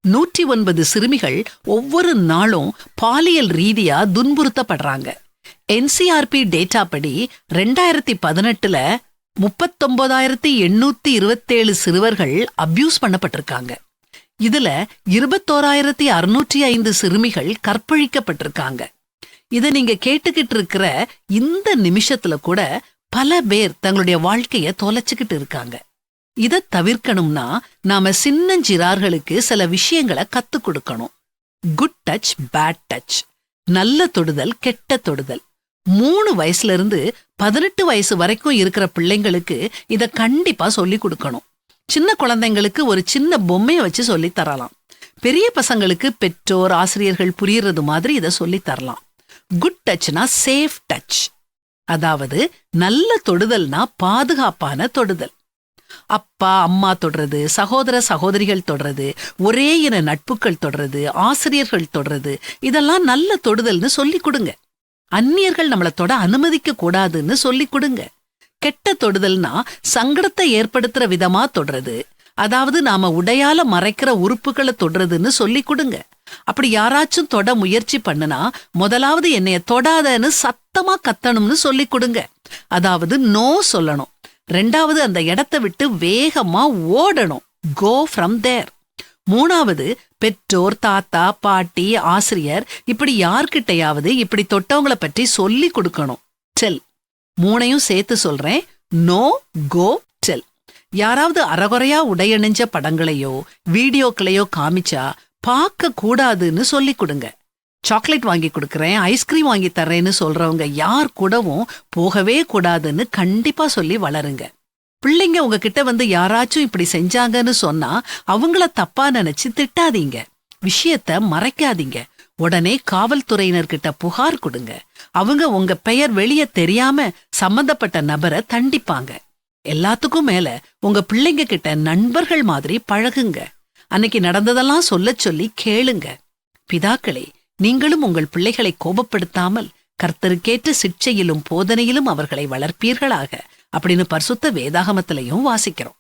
109 சிறுமிகள் ஒவ்வொரு நாளும் பாலியல் ரீதியா துன்புறுத்தப்படுறாங்க. என்சிஆர்பி டேட்டா படி 2018ல 39,827 சிறுவர்கள் அபியூஸ் பண்ணப்பட்டிருக்காங்க. இதுல 21,605 சிறுமிகள் கற்பழிக்கப்பட்டிருக்காங்க. இத நீங்க கேட்டுக்கிட்டு இருக்கிற இந்த நிமிஷத்துல கூட பல பேர் தங்களுடைய வாழ்க்கைய தொலைச்சுக்கிட்டு இருக்காங்க. இத தவிர்க்கணும்னா நாம சின்னஞ்சிறார்களுக்கு சில விஷயங்களை கத்து கொடுக்கணும். குட் டச், பேட் டச், நல்ல தொடுதல், கெட்ட தொடுதல். 3 வயசுல இருந்து 18 வயசு வரைக்கும் இருக்கிற பிள்ளைங்களுக்கு இத கண்டிப்பா சொல்லி கொடுக்கணும். சின்ன குழந்தைங்களுக்கு ஒரு சின்ன பொம்மையை வச்சு சொல்லி தரலாம். பெரிய பசங்களுக்கு பெற்றோர், ஆசிரியர்கள் புரியறது மாதிரி இத சொல்லி தரலாம். குட் டச்னா சேஃப் டச், அதாவது நல்ல தொடுதல்னா பாதுகாப்பான தொடுதல். அப்பா அம்மா தொடுறது, சகோதர சகோதரிகள் தொடுறது, ஒரே இன நட்புகள் தொடுறது, ஆசிரியர்கள் தொடுறது, இதெல்லாம் நல்ல தொடுதல்னு சொல்லி கொடுங்க. அந்நியர்கள் நம்மள தொட அனுமதிக்க கூடாதுன்னு சொல்லி கொடுங்க. கெட்ட தொடுதல்னா சங்கடத்தை ஏற்படுத்துற விதமா தொடுறது, அதாவது நாம உடையால மறைக்கிற உறுப்புகளை தொடுறதுன்னு சொல்லி கொடுங்க. அப்படி யாராச்சும் தொட முயற்சி பண்ணுனா முதலாவது என்னைய தொடாதன்னு சத்தமா கத்தணும்னு சொல்லி கொடுங்க. அதாவது நோ சொல்லணும். 2வது அந்த இடத்தை விட்டு வேகமா ஓடணும். கோ ஃப்ரம் தேர். 3வது பெற்றோர், தாத்தா, பாட்டி, ஆசிரியர் இப்படி யார்கிட்டையாவது இப்படி தொட்டவங்களை பற்றி சொல்லி கொடுக்கணும். டெல். 3ஐயும் சேர்த்து சொல்றேன். நோ, கோ, டெல். யாராவது அறகுறையா உடையணிஞ்ச படங்களையோ வீடியோக்களையோ காமிச்சா பார்க்க கூடாதுன்னு சொல்லி கொடுங்க. சாக்லேட் வாங்கி கொடுக்கறேன், ஐஸ்கிரீம் வாங்கி தர்றேன்னு சொல்றவங்க யார் கூடவும் போகவே கூடாதுன்னு கண்டிப்பா சொல்லி வளருங்க. பிள்ளைங்க உங்ககிட்ட வந்து யாராச்சும் இப்படி செஞ்சாங்கன்னு சொன்னா அவங்கள தப்பா நினைச்சு திட்டாதீங்க. விஷயத்த மறைக்காதீங்க. உடனே காவல்துறையினர்கிட்ட புகார் கொடுங்க. அவங்க உங்க பெயர் வெளியே தெரியாம சம்பந்தப்பட்ட நபரை தண்டிப்பாங்க. எல்லாத்துக்கும் மேல உங்க பிள்ளைங்க கிட்ட நண்பர்கள் மாதிரி பழகுங்க. அன்னைக்கு நடந்ததெல்லாம் சொல்லச் சொல்லி கேளுங்க. பிதாக்களே, நீங்களும் உங்கள் பிள்ளைகளை கோபப்படுத்தாமல் கர்த்தருக்கேற்ற சிட்சையிலும் போதனையிலும் அவர்களை வளர்ப்பீர்களாக அப்படின்னு பரிசுத்த வேதாகமத்திலையும் வாசிக்கிறோம்.